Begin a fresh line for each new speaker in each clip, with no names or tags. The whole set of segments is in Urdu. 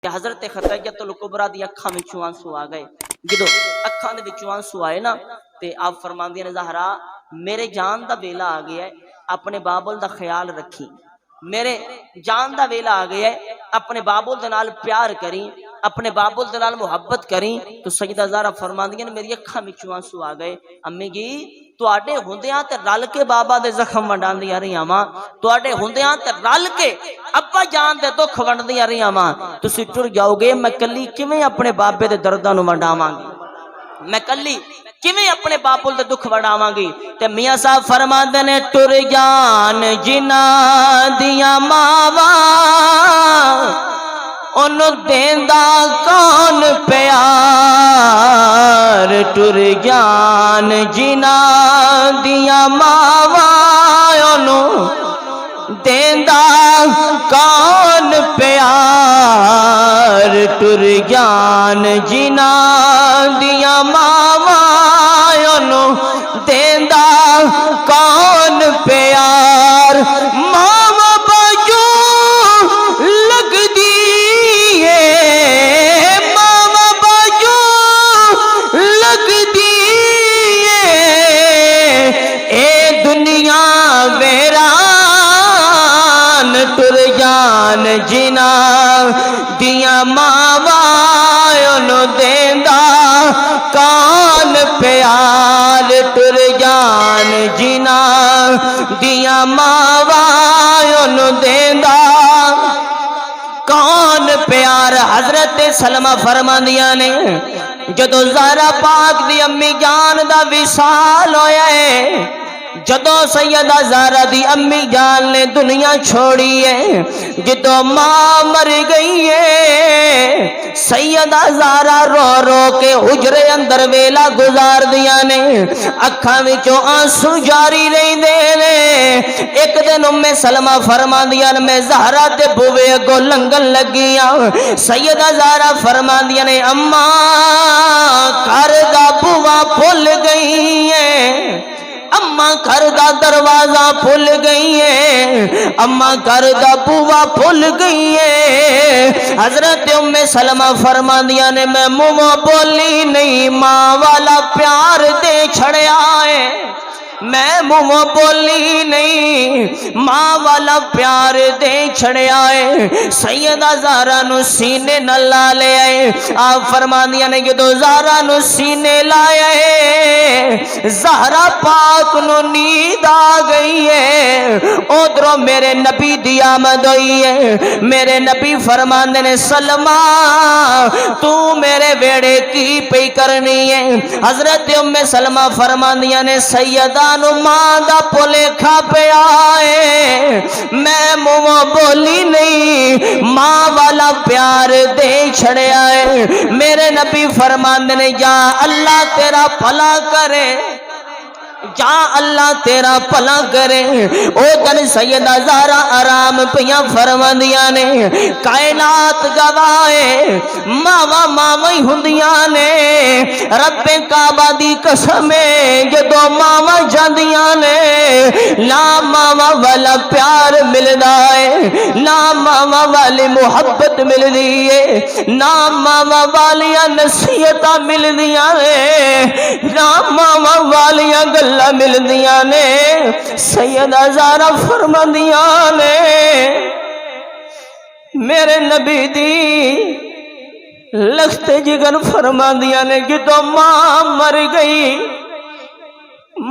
تے حضرت خدیجہ الکبریٰ دی اکھاں وچوں آنسو آ گئے. جدوں اکھاں دے وچوں آنسو آئے نا تے آپ فرماندیاں نے زہرا میرے جان دا ویلا آ گیا ہے, اپنے بابل دا خیال رکھی. میرے جان دا ویلا آ گیا ہے, اپنے بابل دے نال پیار کریں, اپنے بابل دے نال محبت کریں. تو سیدہ زہرا فرماندیاں نے میری اکھاں وچوں آنسو آ گئے. امی جی تواڈے ہوندیاں تے رل کے بابا دے زخم ونڈاندیاں رہیاں واں, تواڈے ہوندیاں تے رل کے ابا جان دے دکھ ونڈدیاں رہیاں واں. تسی ٹر جاؤ گے, میں کلی کیویں اپنے بابے دے درداں نوں ونڈاواں گی, میں کلی کیویں اپنے بابل دے دکھ ونڈاواں گی. تے میاں صاحب فرماندے نے ٹر جان جنہاں دیاں ماواں اونوں دیندا کون پیار, ٹر جان جنہاں دیاں ماواں اونوں دیندا کون پیار, ٹر جان جنہاں دیاں ماواں اونوں دیندا کون پیار. ماوا باجو لگدی ہے, ماوا باجو لگدی ہے, اے دنیا ویران, ٹر جان جنہاں دیاں ماواں اونوں دیندا کون پیار, ٹر جان جنہاں دیاں ماواں اونوں دیندا کون پیار. حضرت سلمہ فرماندیاں نے جدوں زہرا پاک دی امی جان دا وصال ہویا ہے, جدوں سیدہ زہرا دی امی جان نے دنیا چھوڑی ہے, جدوں ماں مر گئی ہے, سیدہ زہرا رو رو کے حجرے اندر ویلا گزار دیاں نے, اکھاں وچوں آنسو جاری رہندے نے. ایک دن سلمہ فرماندیاں نے میں زہرا دے بوے اگوں لنگن لگیاں, سیدہ زہرا فرماندیاں نے اماں گھر دا بوا بھول گئی ہے, اماں گھر دا دروازہ بھول گئی ہے, اماں گھر دا بوا بھول گئی ہے. حضرت سلمہ فرماندیاں نے میں منہ بولی نہیں, ماں والا پیار دے چھڑیا ہے, میں منہ بولی نہیں, ماں والا پیار دے چھڑیا ہے. سیدہ زہرا نو سینے نہ لا لے آئے. آپ فرماندیاں نے جدوں زہرا نو سینے لائے, زہرا پاک نو نیند آ گئی ہے. ادھروں میرے نبی دی آمد ہوئی ہے. میرے نبی فرماندے نے سلمہ تو میرے بیڑے کی پئی کرنی ہے. حضرت سلمہ فرماندیاں نے سیدہ نو ماں دا پلیکھا پیا ہے, میں منہ بولی نہیں, ماں والا پیار دے چھڑیا ہے. میرے نبی فرماندے نے جا اللہ تیرا بھلا کرے, جا اللہ تیرا بھلا کرے. او دن سیدہ زہرا آرام پیاں فرماندیاں نے, کائنات گواہے ماوا ماوا ہی ہوندیاں نے, رب کعبہ دی قسم جدوں ماوا جاندیاں نے, لا ماوا والا پیار ملدا ہے, نا ماوا والی محبت ملدی ہے, نا ماوا والیاں نصیحتاں ملدیاں نے, نا ماوا والیاں گلاں ملدیاں نے. سیدہ زہرا فرماندیاں نے میرے نبی دی لخت جگر فرماندیاں نے جدوں ماں مر گئی,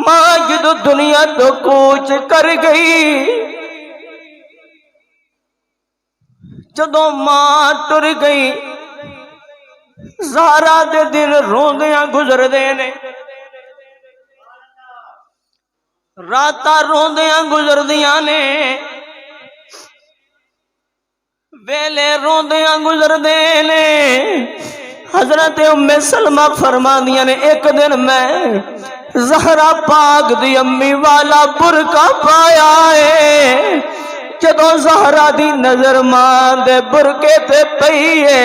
ماں جدوں دنیا تو کوچ کر گئی, جدوں ماں ٹر گئی, زہرا دے دن روندیاں گزر دے نے, راتاں روندیاں گزر دیاں نے, ویلے روندیاں گزر دے نے. حضرت سلمہ فرماندیاں نے ایک دن میں زہرا پاک دی امی والا برقع پایا ہے, جدوں زہرا دی نظر ماں دے برقعے تے پئی ہے,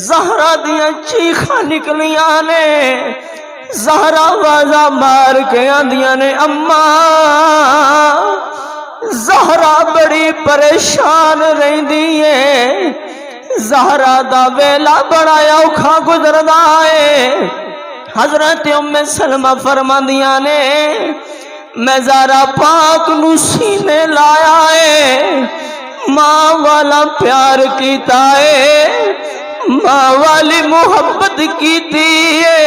زہرا دیاں چیخاں نکلیاں نے. زہرا آوازاں مار کے آندیاں نے اماں. زہرا بڑی پریشان رہندی ہے, زہرا دا ویلا بڑا اوکھا گزردا ہے۔ حضرت ام سلمہ فرماندیاں نے میں زہرا پاک نو سینے لایا ہے، ماں والا پیار کیتا ہے، ماں والی محبت کیتی ہے،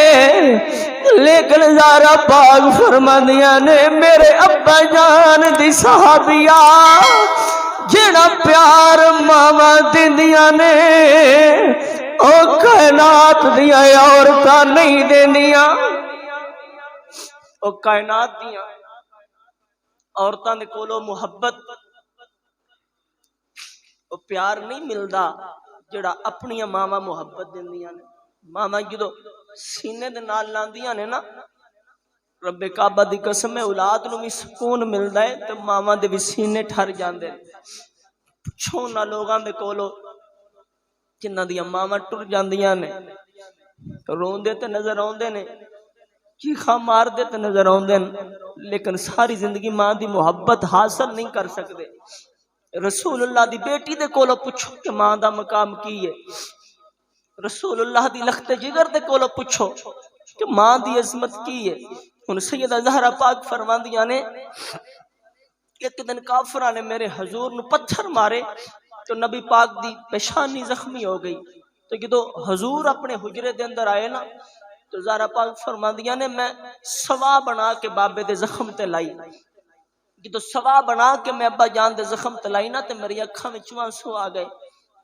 لیکن زہرا پاک فرماندیاں نے میرے ابا جان دی صحابیہ جڑا پیار ماما دیندیاں نے او کائنات دیاں عورتاں نہیں دیندیاں، او کائنات دیاں عورتاں دے کولوں محبت او پیار نہیں ملدا جڑا اپنی ماما محبت دیندیاں نے۔ ماما جدو سینے دے نال لاندیاں نے نا، رب کعبہ دی قسم ہے اولاد نو بھی سکون ملدا ہے تے ماما دے بھی سینے ٹھر جاندے۔ پوچھو نہ لوگاں دے کولو جنہاں دی ماما ٹر جاندیاں نے، روندے تے نظر آوندے نے، چیخاں مار دے تے نظر آوندے نے، لیکن ساری زندگی ماں دی محبت حاصل نہیں کر سکدے۔ رسول اللہ دی بیٹی دے کولو پوچھو کہ ماں دا مقام کی ہے، رسول اللہ دی لخت جگر دے کولو پوچھو کہ ماں دی عظمت کی ہے۔ ان سیدہ زہرا پاک فرماندیاں نے ایک دن کافراں نے میرے حضور نو پتھر مارے تو نبی پاک دی پیشانی زخمی ہو گئی، تو جدو حضور اپنے حجرے دے اندر آئے نا تو زہرا پاک فرماندیاں نے میں سوا بنا کے بابے دے زخم تے لائی، جدو سوا بنا کے میں ابا جان دے زخم تے لائی نا تے میری اکھاں وچ آنسو آ گئے۔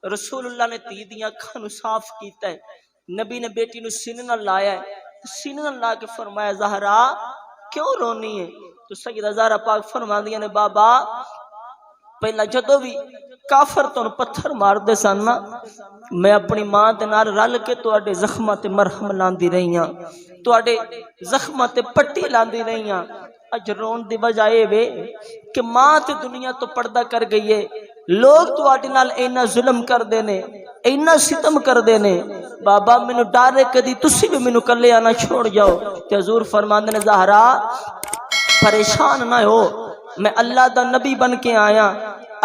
رسول اللہ نے تی دیاں اکھاں نو صاف کیتا ہے، نبی نے بیٹی نو سینے نال لایا ہے، سینے نال لا کے فرمایا زہرا کیوں رونی ہے؟ تو سیدہ زہرا پاک فرماندیاں نے بابا پہلا جدو بھی کافر تو پتھر مار دے سن نا میں اپنی ماں دے نال رل کے تواڈے زخماں تے مرہم لاندی رہی ہاں، تواڈے زخماں تے پٹی لاندی رہی ہاں۔ اج رون دی وجہ اے وے کہ ماں تے دنیا تو پردہ کر گئی ہے، لوگ تواڈے نال اینا ظلم کر دے نے، اینا ستم کر دے نے، بابا مینوں ڈر ہے کدی تسی بھی مینوں کلے نہ چھوڑ جاؤ۔ تے حضور فرماندے نے زہرا پریشان نہ ہو، میں اللہ دا نبی بن کے آیا،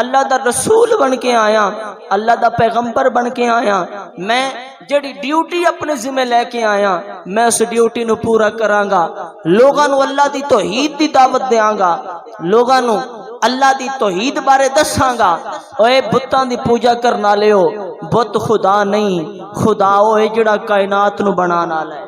اللہ دا رسول بن کے آیا، اللہ دا پیغمبر بن کے آیا، میں جڑی ڈیوٹی اپنے ذمہ لے کے آیا میں اس ڈیوٹی نو پورا کراں گا، لوگاں نو اللہ دی توحید دی دعوت دیاں گا، لوگاں نو اللہ دی توحید بارے دساں گا۔ اوے بتاں دی پوجا کرن والےو، بت خدا نہیں، خدا او ہے جڑا کائنات نو بنان والا ہے۔